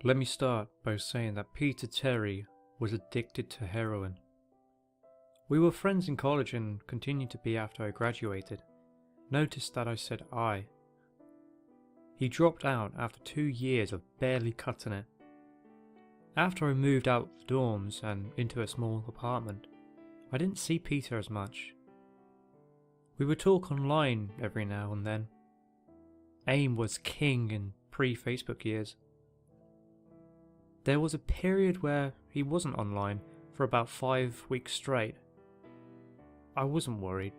Let me start by saying that Peter Terry was addicted to heroin. We were friends in college and continued to be after I graduated. Notice that I said I. He dropped out after 2 years of barely cutting it. After I moved out of the dorms and into a small apartment, I didn't see Peter as much. We would talk online every now and then. AIM was king in pre-Facebook years. There was a period where he wasn't online for about 5 weeks straight. I wasn't worried.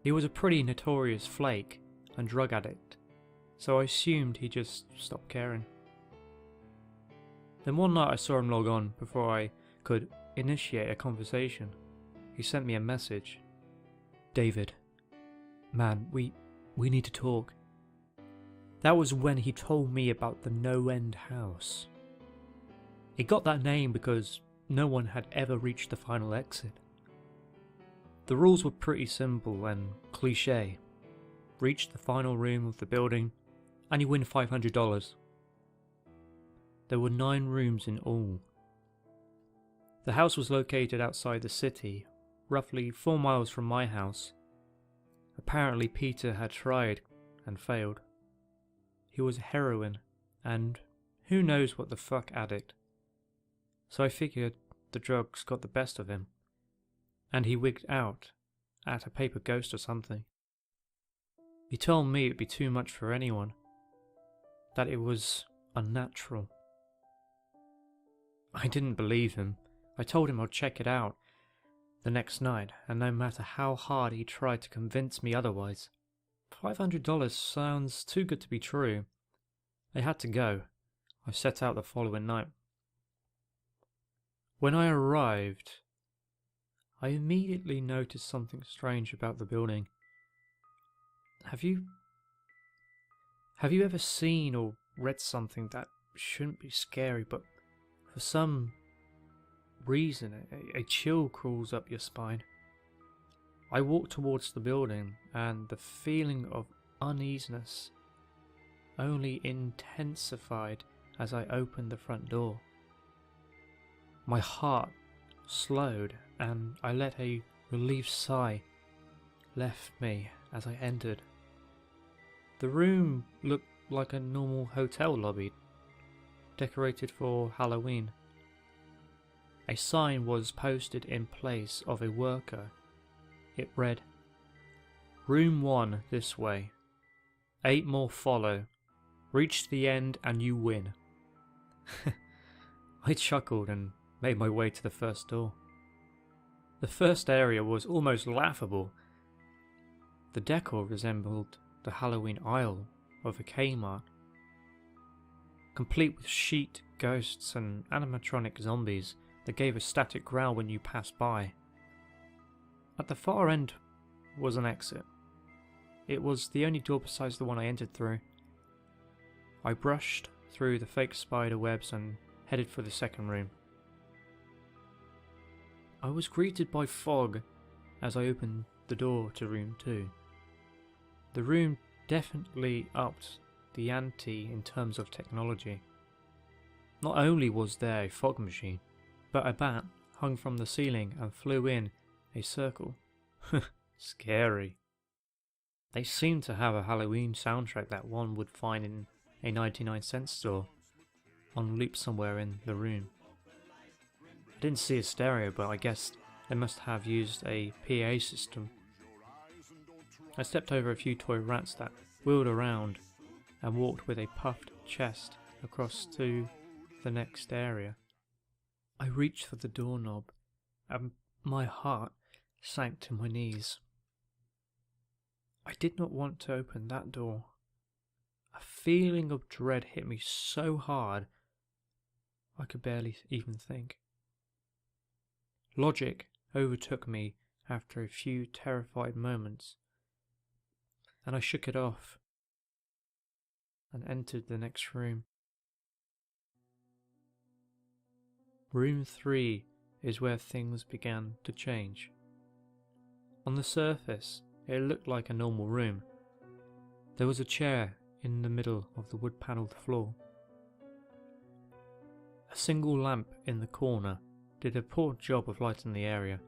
He was a pretty notorious flake and drug addict, so I assumed he just stopped caring. Then one night I saw him log on before I could initiate a conversation. He sent me a message. "David, man, we need to talk." That was when he told me about the NoEnd house. It got that name because no one had ever reached the final exit. The rules were pretty simple and cliché. Reach the final room of the building and you win $500. There were 9 rooms in all. The house was located outside the city, roughly 4 miles from my house. Apparently Peter had tried and failed. He was a heroin and who knows what the fuck addict. So I figured the drugs got the best of him, and he wigged out at a paper ghost or something. He told me it'd be too much for anyone, that it was unnatural. I didn't believe him. I told him I'd check it out the next night, and no matter how hard he tried to convince me otherwise, $500 sounds too good to be true. I had to go. I set out the following night. When I arrived, I immediately noticed something strange about the building. Have you ever seen or read something that shouldn't be scary, but for some reason a chill crawls up your spine? I walked towards the building and the feeling of uneasiness only intensified as I opened the front door. My heart slowed and I let a relieved sigh left me as I entered. The room looked like a normal hotel lobby, decorated for Halloween. A sign was posted in place of a worker. It read, "Room 1 this way. 8 more follow. Reach the end and you win." I chuckled and made my way to the first door. The first area was almost laughable. The decor resembled the Halloween aisle of a Kmart, complete with sheet ghosts and animatronic zombies that gave a static growl when you passed by. At the far end was an exit. It was the only door besides the one I entered through. I brushed through the fake spider webs and headed for the second room. I was greeted by fog as I opened the door to room 2. The room definitely upped the ante in terms of technology. Not only was there a fog machine, but a bat hung from the ceiling and flew in a circle. Scary. They seemed to have a Halloween soundtrack that one would find in a 99-cent store, on loop somewhere in the room. I didn't see a stereo, but I guess they must have used a PA system. I stepped over a few toy rats that wheeled around and walked with a puffed chest across to the next area. I reached for the doorknob and my heart sank to my knees. I did not want to open that door. A feeling of dread hit me so hard I could barely even think. Logic overtook me after a few terrified moments, and I shook it off and entered the next room. Room 3 is where things began to change. On the surface, it looked like a normal room. There was a chair in the middle of the wood-panelled floor. A single lamp in the corner did a poor job of lighting the area,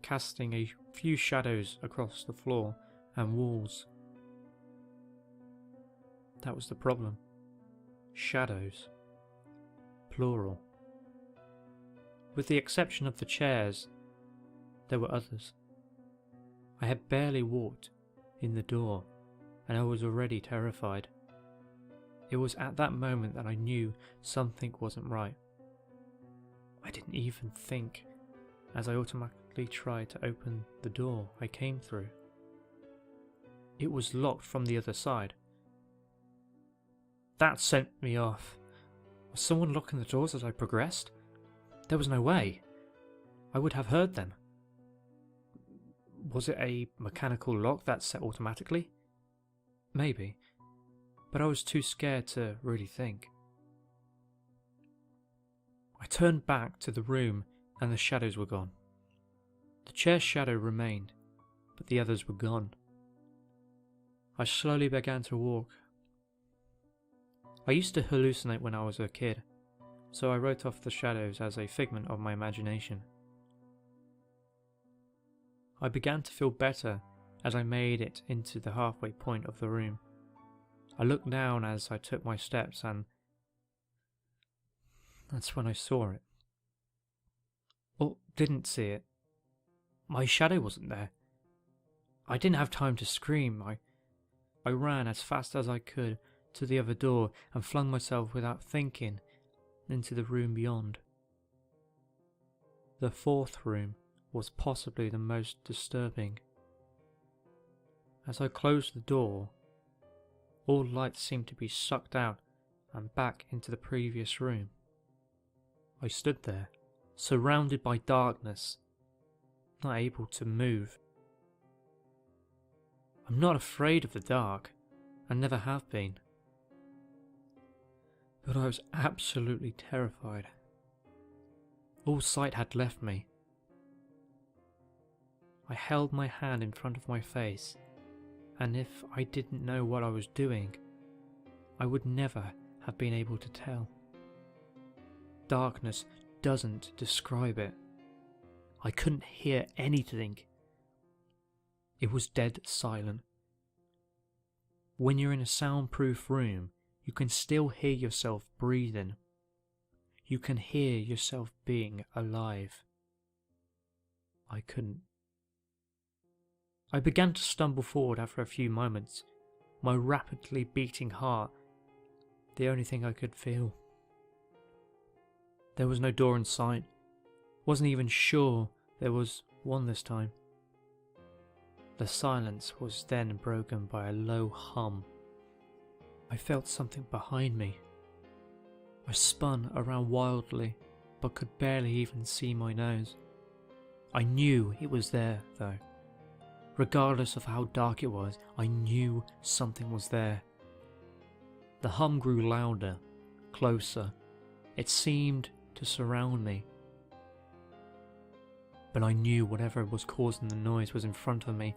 casting a few shadows across the floor and walls. That was the problem. Shadows. Plural. With the exception of the chairs, there were others. I had barely walked in the door, and I was already terrified. It was at that moment that I knew something wasn't right. I didn't even think, as I automatically tried to open the door I came through. It was locked from the other side. That sent me off. Was someone locking the doors as I progressed? There was no way. I would have heard them. Was it a mechanical lock that set automatically? Maybe, but I was too scared to really think. I turned back to the room and the shadows were gone. The chair's shadow remained, but the others were gone. I slowly began to walk. I used to hallucinate when I was a kid, so I wrote off the shadows as a figment of my imagination. I began to feel better as I made it into the halfway point of the room. I looked down as I took my steps, and that's when I saw it. Or didn't see it. My shadow wasn't there. I didn't have time to scream. I ran as fast as I could to the other door and flung myself without thinking into the room beyond. The fourth room was possibly the most disturbing. As I closed the door, all light seemed to be sucked out and back into the previous room. I stood there, surrounded by darkness, not able to move. I'm not afraid of the dark, and never have been. But I was absolutely terrified. All sight had left me. I held my hand in front of my face, and if I didn't know what I was doing, I would never have been able to tell. Darkness doesn't describe it. I couldn't hear anything. It was dead silent. When you're in a soundproof room, you can still hear yourself breathing. You can hear yourself being alive. I couldn't. I began to stumble forward after a few moments, my rapidly beating heart the only thing I could feel. There was no door in sight. Wasn't even sure there was one this time. The silence was then broken by a low hum. I felt something behind me. I spun around wildly, but could barely even see my nose. I knew it was there, though. Regardless of how dark it was, I knew something was there. The hum grew louder, closer. It seemed to surround me. But I knew whatever was causing the noise was in front of me,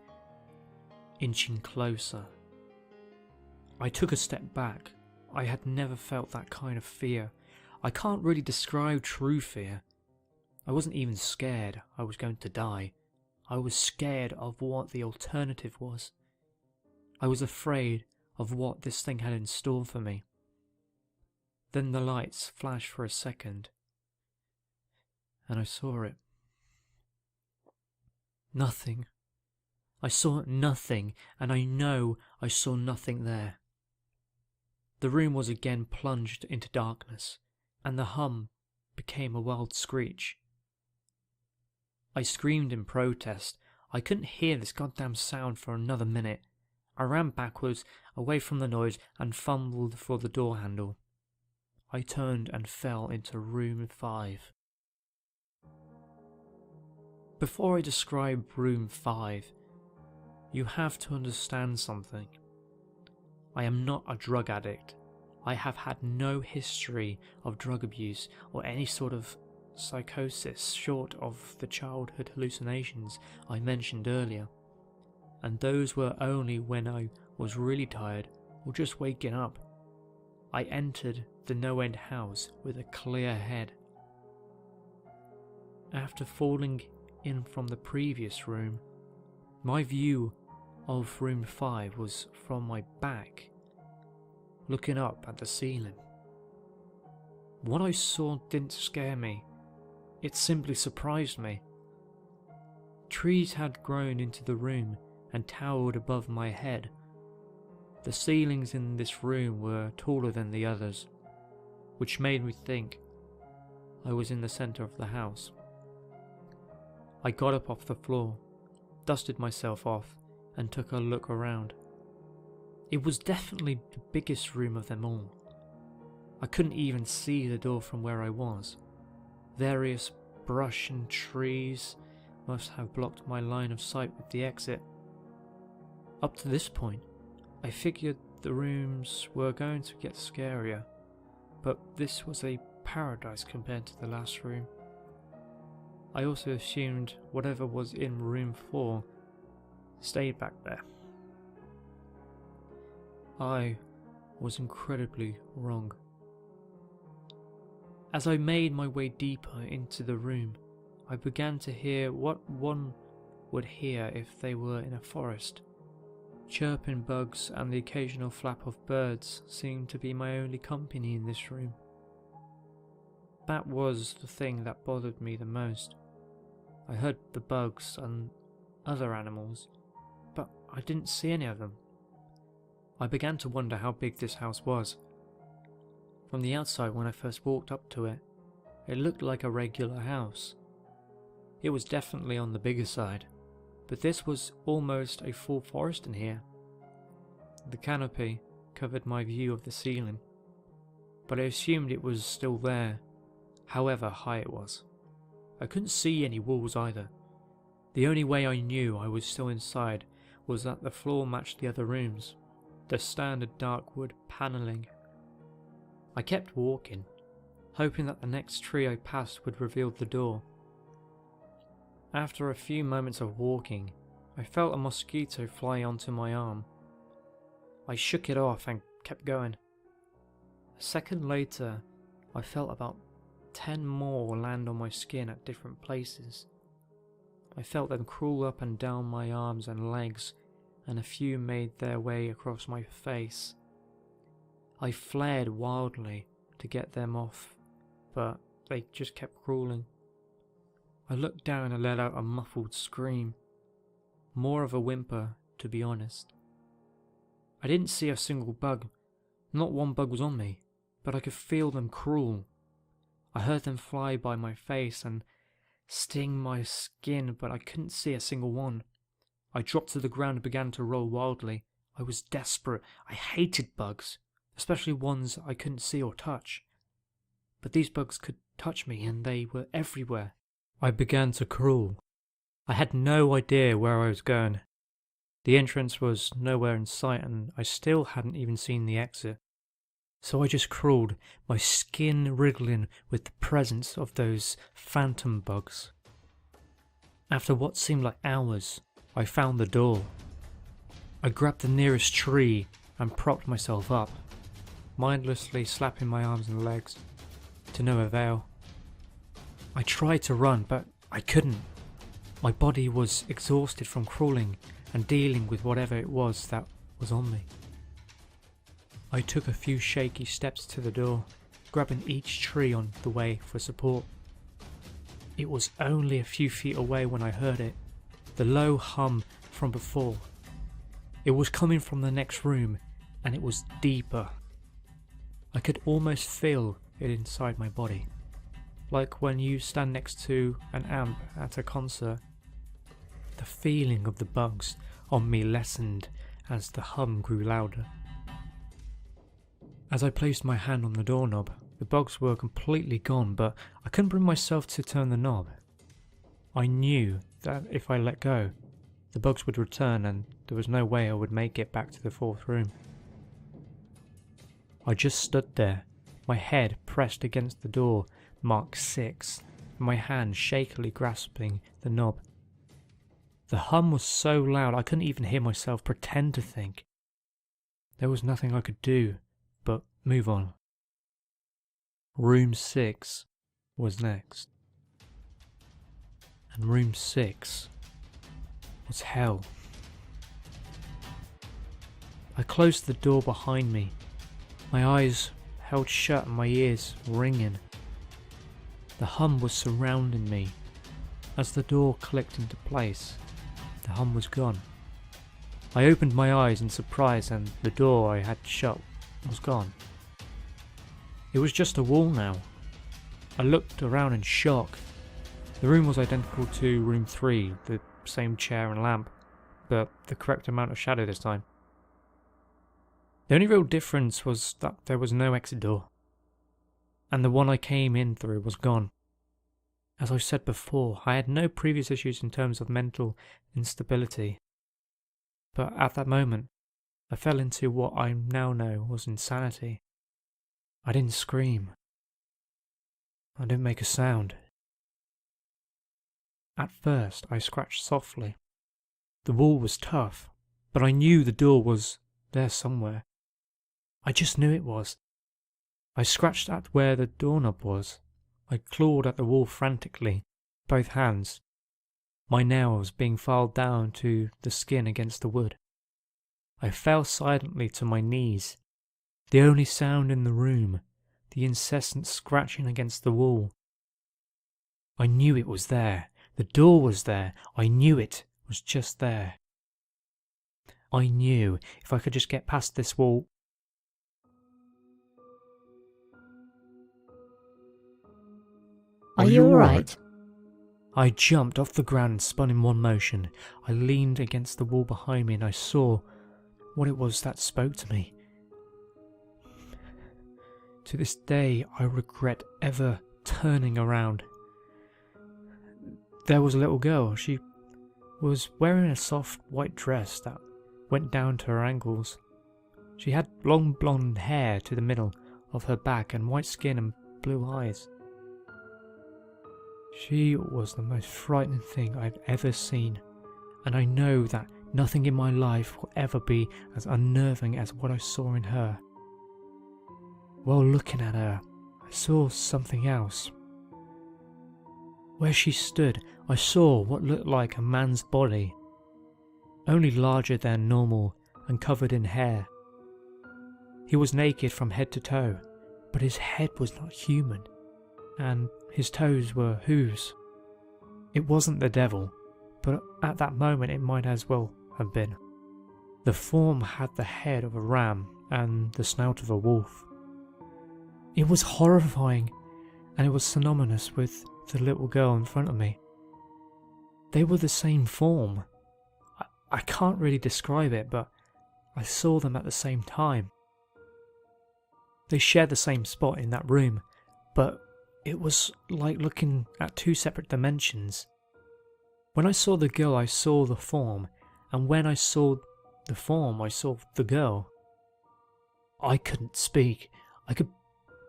inching closer. I took a step back. I had never felt that kind of fear. I can't really describe true fear. I wasn't even scared I was going to die. I was scared of what the alternative was. I was afraid of what this thing had in store for me. Then the lights flashed for a second, and I saw it. Nothing. I saw nothing, and I know I saw nothing there. The room was again plunged into darkness, and the hum became a wild screech. I screamed in protest. I couldn't hear this goddamn sound for another minute. I ran backwards, away from the noise, and fumbled for the door handle. I turned and fell into room 5. Before I describe room 5, you have to understand something. I am not a drug addict. I have had no history of drug abuse or any sort of psychosis short of the childhood hallucinations I mentioned earlier, and those were only when I was really tired or just waking up. I entered the NoEnd house with a clear head. After falling in from the previous room, my view of room 5 was from my back, looking up at the ceiling. What I saw didn't scare me, it simply surprised me. Trees had grown into the room and towered above my head. The ceilings in this room were taller than the others, which made me think I was in the centre of the house. I got up off the floor, dusted myself off, and took a look around. It was definitely the biggest room of them all. I couldn't even see the door from where I was. Various brush and trees must have blocked my line of sight with the exit. Up to this point, I figured the rooms were going to get scarier, but this was a paradise compared to the last room. I also assumed whatever was in room 4 stayed back there. I was incredibly wrong. As I made my way deeper into the room, I began to hear what one would hear if they were in a forest. Chirping bugs and the occasional flap of birds seemed to be my only company in this room. That was the thing that bothered me the most. I heard the bugs and other animals, but I didn't see any of them. I began to wonder how big this house was. From the outside, when I first walked up to it, it looked like a regular house. It was definitely on the bigger side, but this was almost a full forest in here. The canopy covered my view of the ceiling, but I assumed it was still there, however high it was. I couldn't see any walls either. The only way I knew I was still inside was that the floor matched the other rooms, the standard dark wood panelling. I kept walking, hoping that the next tree I passed would reveal the door. After a few moments of walking, I felt a mosquito fly onto my arm. I shook it off and kept going. A second later, I felt about 10 more land on my skin at different places. I felt them crawl up and down my arms and legs, and a few made their way across my face. I flared wildly to get them off, but they just kept crawling. I looked down and let out a muffled scream. More of a whimper, to be honest. I didn't see a single bug. Not one bug was on me, but I could feel them crawl. I heard them fly by my face and sting my skin, but I couldn't see a single one. I dropped to the ground and began to roll wildly. I was desperate. I hated bugs, especially ones I couldn't see or touch. But these bugs could touch me, and they were everywhere. I began to crawl. I had no idea where I was going. The entrance was nowhere in sight, and I still hadn't even seen the exit. So I just crawled, my skin wriggling with the presence of those phantom bugs. After what seemed like hours, I found the door. I grabbed the nearest tree and propped myself up, mindlessly slapping my arms and legs, to no avail. I tried to run, but I couldn't. My body was exhausted from crawling and dealing with whatever it was that was on me. I took a few shaky steps to the door, grabbing each tree on the way for support. It was only a few feet away when I heard it, the low hum from before. It was coming from the next room, and it was deeper. I could almost feel it inside my body, like when you stand next to an amp at a concert. The feeling of the bugs on me lessened as the hum grew louder. As I placed my hand on the doorknob, the bugs were completely gone, but I couldn't bring myself to turn the knob. I knew that if I let go, the bugs would return, and there was no way I would make it back to the fourth room. I just stood there, my head pressed against the door marked 6, and my hand shakily grasping the knob. The hum was so loud I couldn't even hear myself pretend to think. There was nothing I could do but move on. Room 6 was next. And room 6 was hell. I closed the door behind me, my eyes held shut and my ears ringing. The hum was surrounding me. As the door clicked into place, the hum was gone. I opened my eyes in surprise and the door I had shut was gone. It was just a wall now. I looked around in shock. The room was identical to room 3, the same chair and lamp, but the correct amount of shadow this time. The only real difference was that there was no exit door, and the one I came in through was gone. As I said before, I had no previous issues in terms of mental instability, but at that moment, I fell into what I now know was insanity. I didn't scream. I didn't make a sound. At first, I scratched softly. The wall was tough, but I knew the door was there somewhere. I just knew it was. I scratched at where the doorknob was. I clawed at the wall frantically, both hands, my nails being filed down to the skin against the wood. I fell silently to my knees. The only sound in the room, the incessant scratching against the wall. I knew it was there. The door was there. I knew it was just there. I knew if I could just get past this wall. Are you alright? I jumped off the ground and spun in one motion. I leaned against the wall behind me and I saw what it was that spoke to me. To this day, I regret ever turning around. There was a little girl. She was wearing a soft white dress that went down to her ankles. She had long blonde hair to the middle of her back and white skin and blue eyes. She was the most frightening thing I've ever seen, and I know that nothing in my life will ever be as unnerving as what I saw in her. While looking at her, I saw something else. Where she stood, I saw what looked like a man's body, only larger than normal and covered in hair. He was naked from head to toe, but his head was not human, and his toes were hooves. It wasn't the devil, but at that moment it might as well have been. The form had the head of a ram and the snout of a wolf. It was horrifying, and it was synonymous with the little girl in front of me. They were the same form. I can't really describe it, but I saw them at the same time. They shared the same spot in that room, but it was like looking at two separate dimensions. When I saw the girl, I saw the form, and when I saw the form, I saw the girl. I couldn't speak. I could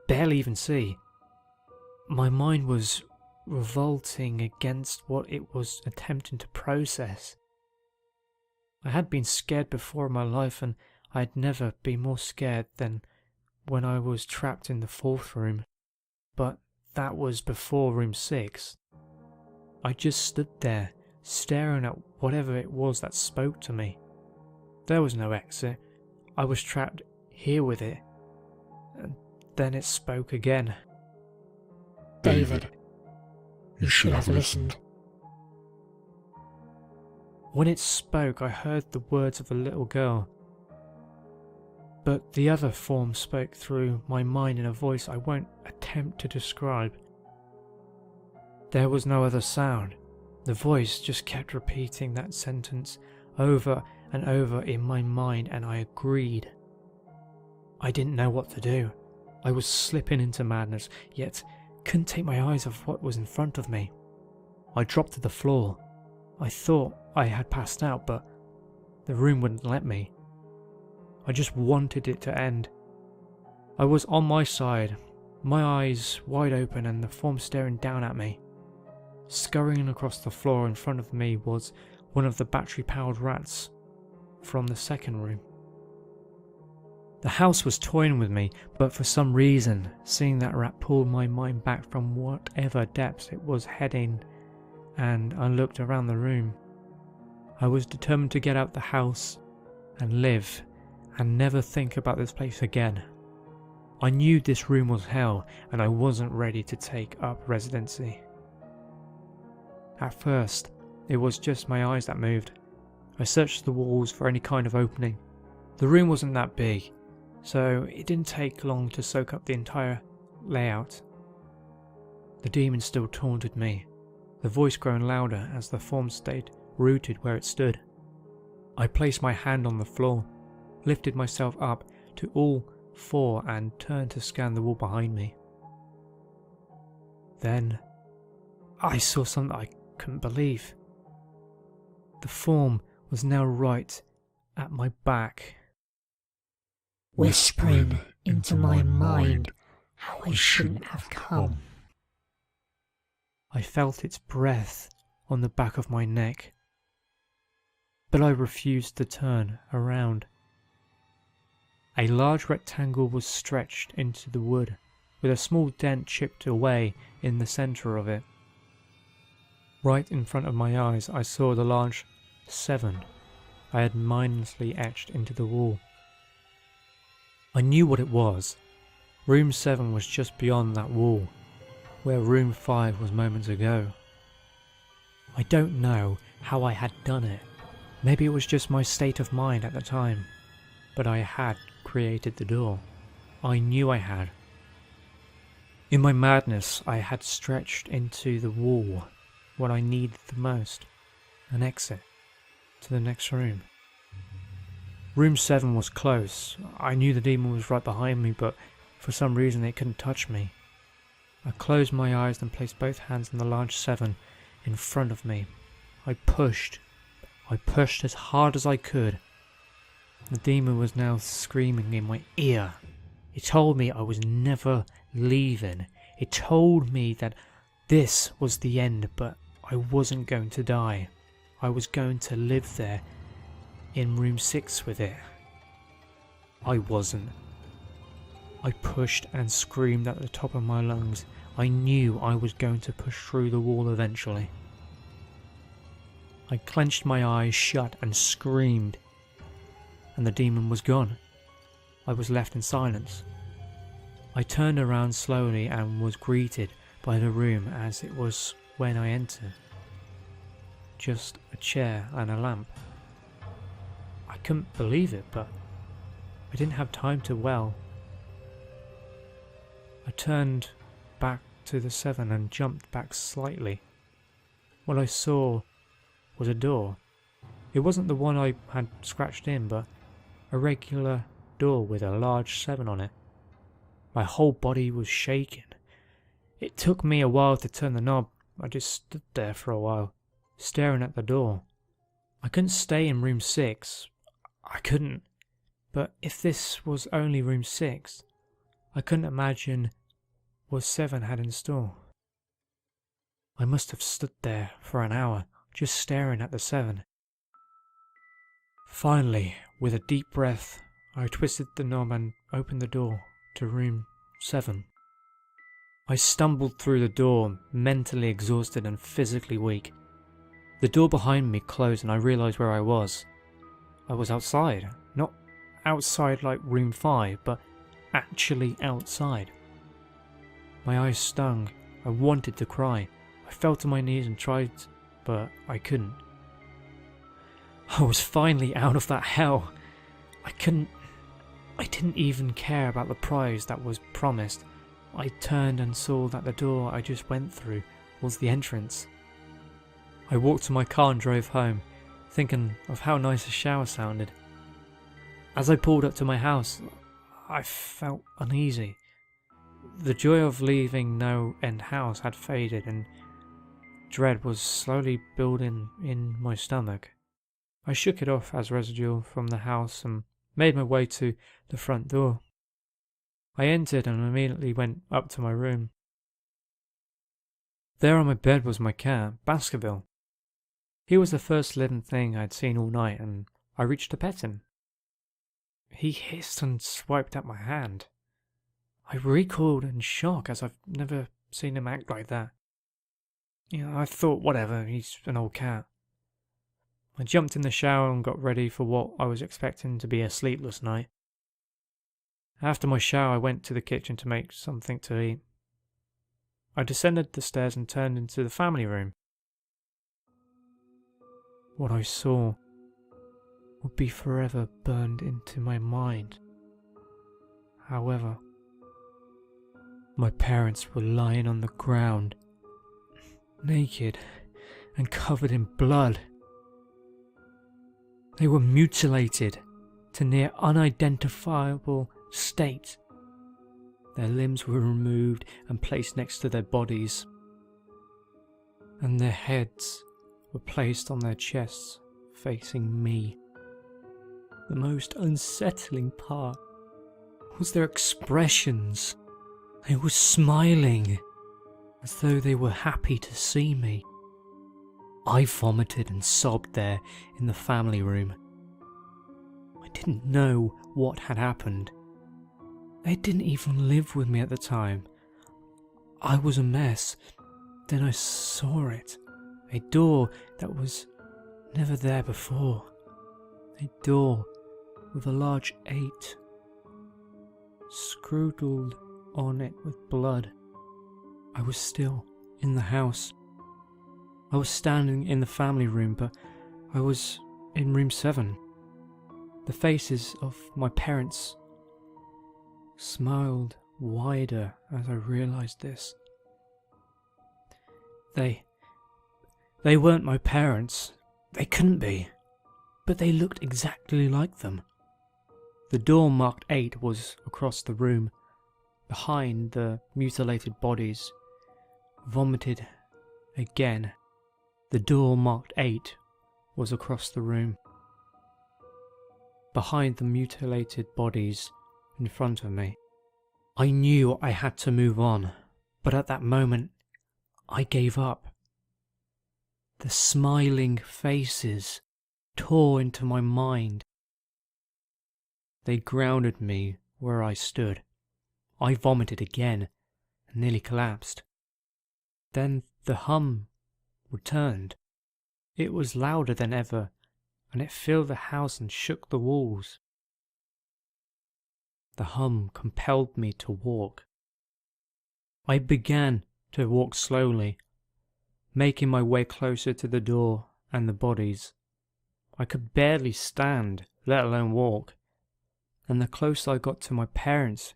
barely even see. My mind was revolting against what it was attempting to process. I had been scared before in my life, and I had never been more scared than when I was trapped in the 4th room. But that was before room 6. I just stood there, staring at whatever it was that spoke to me. There was no exit. I was trapped here with it. And then it spoke again. David, you should have listened. When it spoke, I heard the words of a little girl. But the other form spoke through my mind in a voice I won't attempt to describe. There was no other sound. The voice just kept repeating that sentence over and over in my mind, and I agreed. I didn't know what to do. I was slipping into madness, yet couldn't take my eyes off what was in front of me. I dropped to the floor. I thought I had passed out, but the room wouldn't let me. I just wanted it to end. I was on my side, my eyes wide open and the form staring down at me. Scurrying across the floor in front of me was one of the battery-powered rats from the 2nd room. The house was toying with me, but for some reason, seeing that rat pulled my mind back from whatever depths it was heading, and I looked around the room. I was determined to get out the house and live, and never think about this place again. I knew this room was hell, and I wasn't ready to take up residency. At first, it was just my eyes that moved. I searched the walls for any kind of opening. The room wasn't that big, so it didn't take long to soak up the entire layout. The demon still taunted me, the voice growing louder as the form stayed rooted where it stood. I placed my hand on the floor, lifted myself up to all four and turned to scan the wall behind me. Then I saw something I couldn't believe. The form was now right at my back. Whispering into my mind how I shouldn't have come. I felt its breath on the back of my neck, but I refused to turn around. A large rectangle was stretched into the wood, with a small dent chipped away in the centre of it. Right in front of my eyes I saw the large 7 I had mindlessly etched into the wall. I knew what it was. Room 7 was just beyond that wall, where room 5 was moments ago. I don't know how I had done it. Maybe it was just my state of mind at the time, but I had created the door. I knew I had. In my madness, I had stretched into the wall what I needed the most, an exit to the next room. Room 7 was close. I knew the demon was right behind me, but for some reason it couldn't touch me. I closed my eyes and placed both hands on the large 7 in front of me. I pushed as hard as I could. The demon was now screaming in my ear. It told me I was never leaving. It told me that this was the end, but I wasn't going to die. I was going to live there in room 6 with it. I wasn't. I pushed and screamed at the top of my lungs. I knew I was going to push through the wall eventually. I clenched my eyes shut and screamed, and the demon was gone. I was left in silence. I turned around slowly and was greeted by the room as it was when I entered. Just a chair and a lamp. I couldn't believe it, but I didn't have time to well. I turned back to the 7 and jumped back slightly. What I saw was a door. It wasn't the one I had scratched in, but a regular door with a large 7 on it. My whole body was shaking. It took me a while to turn the knob. I just stood there for a while, staring at the door. I couldn't stay in room 6. I couldn't. But if this was only room 6, I couldn't imagine what 7 had in store. I must have stood there for an hour, just staring at the 7. Finally, with a deep breath, I twisted the knob and opened the door to room 7. I stumbled through the door, mentally exhausted and physically weak. The door behind me closed and I realised where I was. I was outside. Not outside like room 5, but actually outside. My eyes stung. I wanted to cry. I fell to my knees and tried, but I couldn't. I was finally out of that hell. I didn't even care about the prize that was promised. I turned and saw that the door I just went through was the entrance. I walked to my car and drove home, thinking of how nice a shower sounded. As I pulled up to my house, I felt uneasy. The joy of leaving NoEnd house had faded and dread was slowly building in my stomach. I shook it off as residual from the house and made my way to the front door. I entered and immediately went up to my room. There on my bed was my cat, Baskerville. He was the first living thing I'd seen all night and I reached to pet him. he hissed and swiped at my hand. I recoiled in shock, as I've never seen him act like that. I thought, whatever, he's an old cat. I jumped in the shower and got ready for what I was expecting to be a sleepless night. After my shower, I went to the kitchen to make something to eat. I descended the stairs and turned into the family room. What I saw would be forever burned into my mind. However, my parents were lying on the ground, naked and covered in blood. They were mutilated to near unidentifiable state. Their limbs were removed and placed next to their bodies, and their heads were placed on their chests, facing me. The most unsettling part was their expressions. They were smiling, as though they were happy to see me. I vomited and sobbed there in the family room. I didn't know what had happened. They didn't even live with me at the time. I was a mess. Then I saw it. A door that was never there before. A door with a large 8 scribbled on it with blood. I was still in the house. I was standing in the family room, but I was in room 7. The faces of my parents smiled wider as I realized this. They weren't my parents. They couldn't be. But they looked exactly like them. The door marked 8 was across the room, behind the mutilated bodies. Vomited again. The door marked 8 was across the room, behind the mutilated bodies in front of me. I knew I had to move on, but at that moment, I gave up. The smiling faces tore into my mind. They grounded me where I stood. I vomited again and nearly collapsed. Then the hum returned. It was louder than ever, and it filled the house and shook the walls. The hum compelled me to walk. I began to walk slowly, making my way closer to the door and the bodies. I could barely stand, let alone walk, and the closer I got to my parents,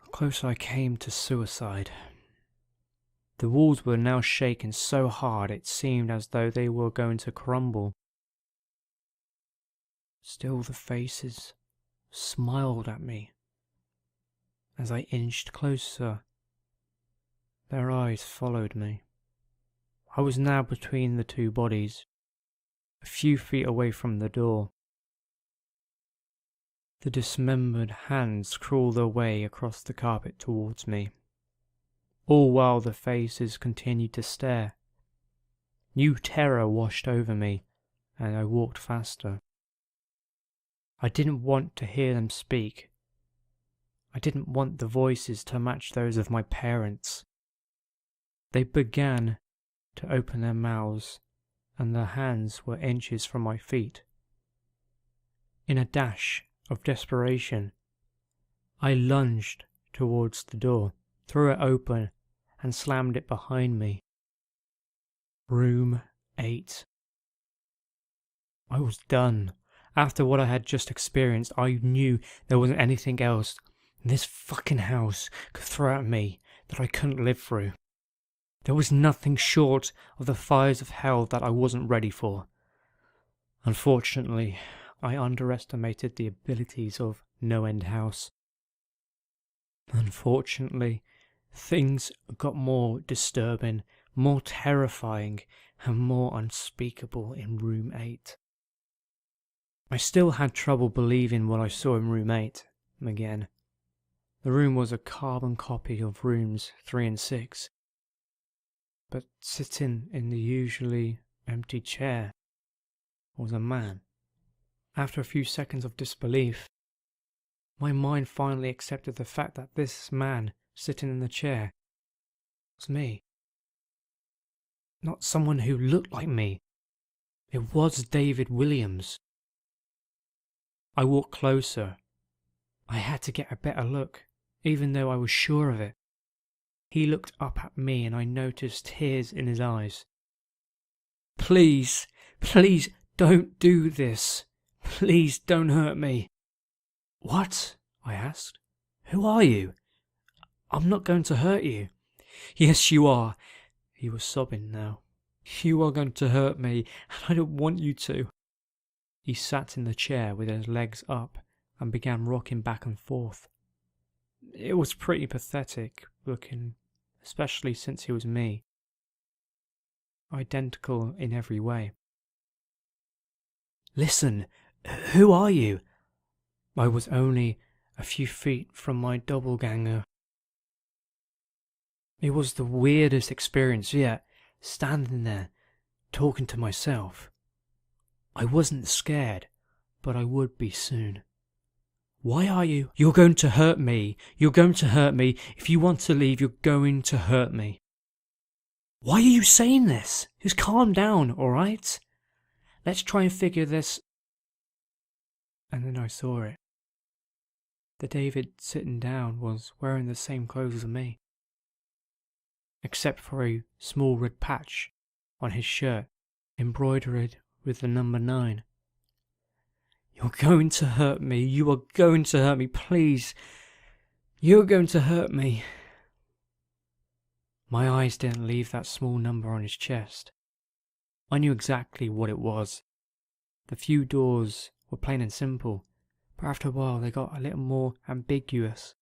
the closer I came to suicide. The walls were now shaken so hard it seemed as though they were going to crumble. Still the faces smiled at me. As I inched closer, their eyes followed me. I was now between the two bodies, a few feet away from the door. The dismembered hands crawled their way across the carpet towards me, all while the faces continued to stare. New terror washed over me, and I walked faster. I didn't want to hear them speak. I didn't want the voices to match those of my parents. They began to open their mouths, and their hands were inches from my feet. In a dash of desperation, I lunged towards the door, threw it open, and slammed it behind me. Room 8. I was done. After what I had just experienced, I knew there wasn't anything else this fucking house could throw at me that I couldn't live through. There was nothing short of the fires of hell that I wasn't ready for. Unfortunately, I underestimated the abilities of NoEnd House. Unfortunately, things got more disturbing, more terrifying, and more unspeakable in room 8. I still had trouble believing what I saw in room 8 again. The room was a carbon copy of rooms 3 and 6. But sitting in the usually empty chair was a man. After a few seconds of disbelief, My mind finally accepted the fact that this man sitting in the chair was me. Not someone who looked like me. It was David Williams. I walked closer. I had to get a better look, even though I was sure of it. He looked up at me and I noticed tears in his eyes. Please, please don't do this. Please don't hurt me. What? I asked. Who are you? I'm not going to hurt you. Yes, you are. He was sobbing now. You are going to hurt me, and I don't want you to. He sat in the chair with his legs up and began rocking back and forth. It was pretty pathetic looking, especially since he was me. Identical in every way. Listen, who are you? I was only a few feet from my doppelganger. It was the weirdest experience yet, standing there, talking to myself. I wasn't scared, but I would be soon. Why are you? You're going to hurt me. You're going to hurt me. If you want to leave, you're going to hurt me. Why are you saying this? Just calm down, alright? Let's try and figure this. And then I saw it. The David sitting down was wearing the same clothes as me, except for a small red patch on his shirt, embroidered with the number 9. You're going to hurt me. You are going to hurt me. Please. You're going to hurt me. My eyes didn't leave that small number on his chest. I knew exactly what it was. The few doors were plain and simple, but after a while they got a little more ambiguous.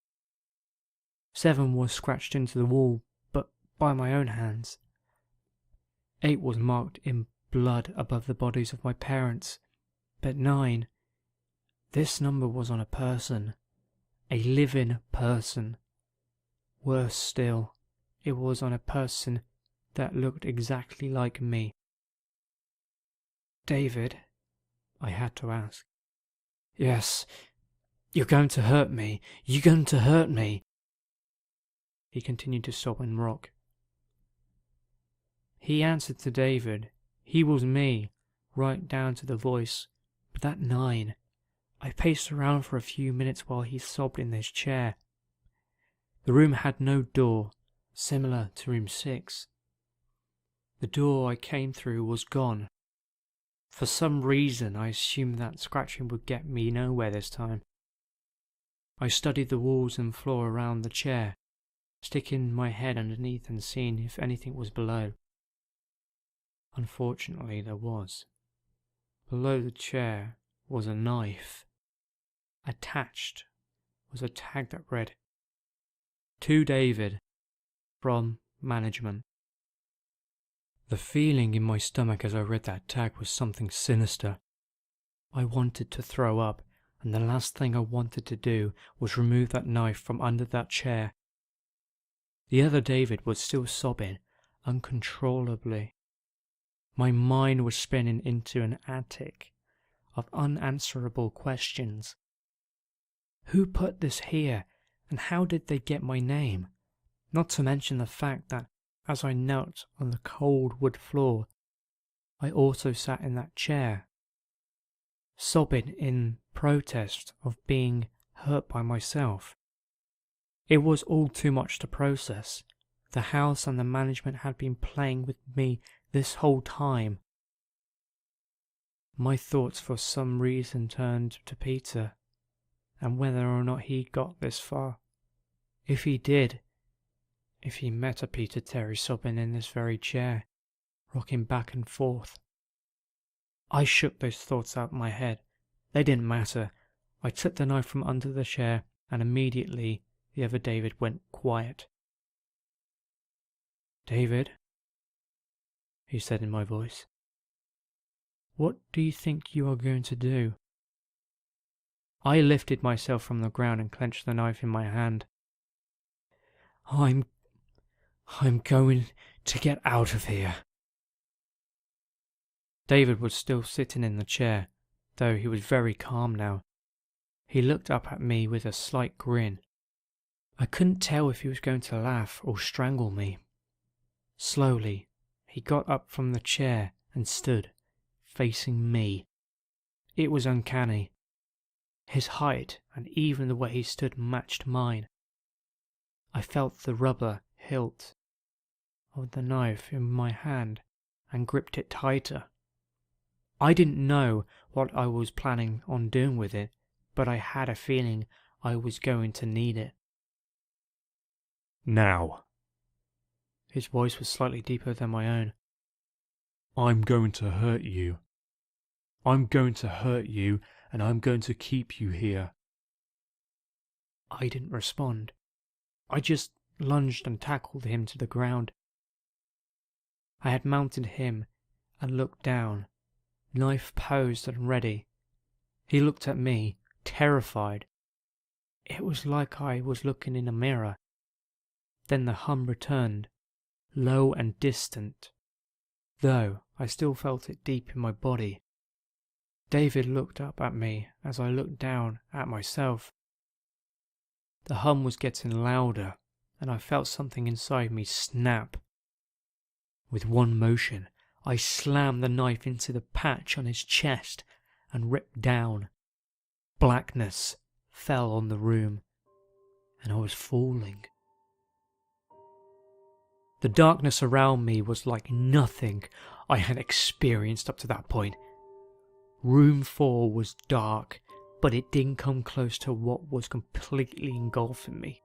7 was scratched into the wall, but by my own hands. 8 was marked in blood above the bodies of my parents, but 9, this number was on a person, a living person. Worse still, it was on a person that looked exactly like me. David, I had to ask. Yes, you're going to hurt me. You're going to hurt me. He continued to sob and rock. He answered to David. He was me, right down to the voice. But that 9, I paced around for a few minutes while he sobbed in his chair. The room had no door, similar to room 6. The door I came through was gone. For some reason, I assumed that scratching would get me nowhere this time. I studied the walls and floor around the chair, sticking my head underneath and seeing if anything was below. Unfortunately, there was. Below the chair was a knife. Attached was a tag that read, "To David, from management." The feeling in my stomach as I read that tag was something sinister. I wanted to throw up, and the last thing I wanted to do was remove that knife from under that chair. The other David was still sobbing uncontrollably. My mind was spinning into an attic of unanswerable questions. Who put this here, and how did they get my name? Not to mention the fact that as I knelt on the cold wood floor, I also sat in that chair, sobbing in protest of being hurt by myself. It was all too much to process. The house and the management had been playing with me this whole time. My thoughts for some reason turned to Peter, and whether or not he got this far. If he did, if he met a Peter Terry sobbing in this very chair, rocking back and forth. I shook those thoughts out of my head. They didn't matter. I took the knife from under the chair, and immediately the other David went quiet. "David," he said in my voice, "what do you think you are going to do?" I lifted myself from the ground and clenched the knife in my hand. I'm going to get out of here." David was still sitting in the chair, though he was very calm now. He looked up at me with a slight grin. I couldn't tell if he was going to laugh or strangle me. Slowly, he got up from the chair and stood, facing me. It was uncanny. His height and even the way he stood matched mine. I felt the rubber hilt of the knife in my hand and gripped it tighter. I didn't know what I was planning on doing with it, but I had a feeling I was going to need it. Now. His voice was slightly deeper than my own. I'm going to hurt you. I'm going to hurt you, and I'm going to keep you here. I didn't respond. I just lunged and tackled him to the ground. I had mounted him and looked down, knife posed and ready. He looked at me, terrified. It was like I was looking in a mirror. Then the hum returned, low and distant, though I still felt it deep in my body. David looked up at me as I looked down at myself. The hum was getting louder, and I felt something inside me snap. With one motion, I slammed the knife into the patch on his chest and ripped down. Blackness fell on the room, and I was falling. The darkness around me was like nothing I had experienced up to that point. Room 4 was dark, but it didn't come close to what was completely engulfing me.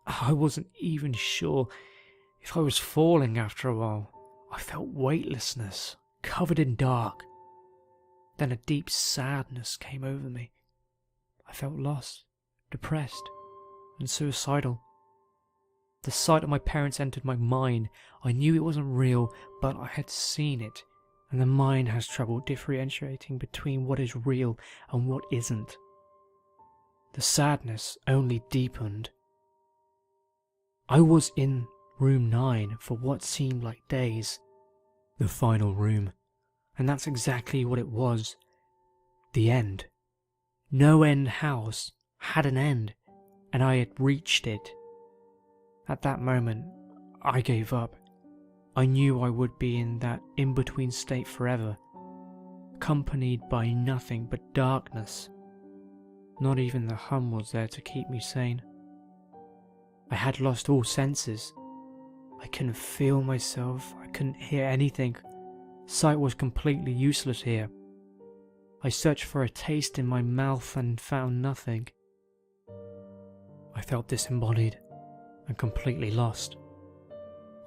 I wasn't even sure if I was falling after a while. I felt weightlessness, covered in dark. Then a deep sadness came over me. I felt lost, depressed, and suicidal. The sight of my parents entered my mind. I knew it wasn't real, but I had seen it, and the mind has trouble differentiating between what is real and what isn't. The sadness only deepened. I was in room 9 for what seemed like days, the final room, and that's exactly what it was. The end. NoEnd house had an end, and I had reached it. At that moment, I gave up. I knew I would be in that in-between state forever, accompanied by nothing but darkness. Not even the hum was there to keep me sane. I had lost all senses. I couldn't feel myself, I couldn't hear anything. Sight was completely useless here. I searched for a taste in my mouth and found nothing. I felt disembodied and completely lost.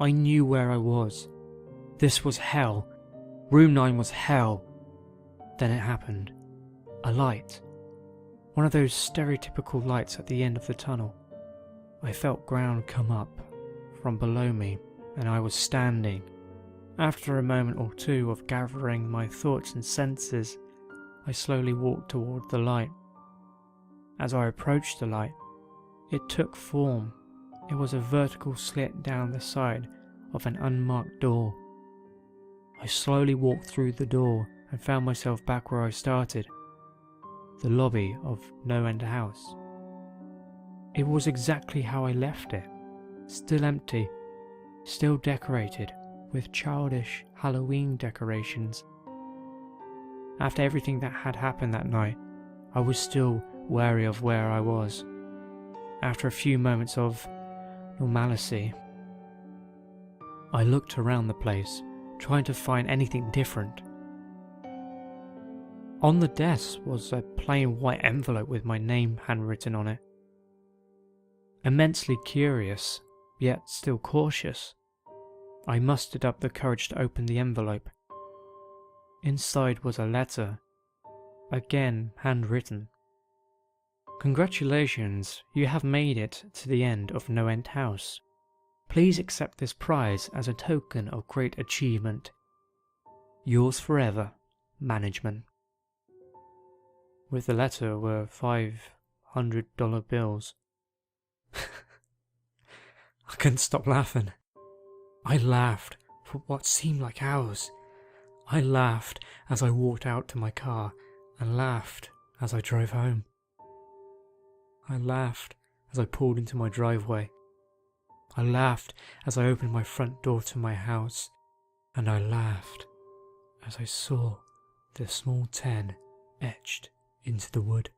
I knew where I was. This was hell. Room 9 was hell. Then it happened. A light. One of those stereotypical lights at the end of the tunnel. I felt ground come up from below me, and I was standing. After a moment or two of gathering my thoughts and senses, I slowly walked toward the light. As I approached the light, it took form. It was a vertical slit down the side of an unmarked door. I slowly walked through the door and found myself back where I started, the lobby of NoEnd house. It was exactly how I left it, still empty, still decorated with childish Halloween decorations. After everything that had happened that night, I was still wary of where I was. After a few moments of normalcy, I looked around the place, trying to find anything different. On the desk was a plain white envelope with my name handwritten on it. Immensely curious, yet still cautious, I mustered up the courage to open the envelope. Inside was a letter, again handwritten. Congratulations, you have made it to the end of NoEnd house. Please accept this prize as a token of great achievement. Yours forever, Management. With the letter were $500 bills. I couldn't stop laughing. I laughed for what seemed like hours. I laughed as I walked out to my car and laughed as I drove home. I laughed as I pulled into my driveway. I laughed as I opened my front door to my house, and I laughed as I saw the small 10 etched into the wood.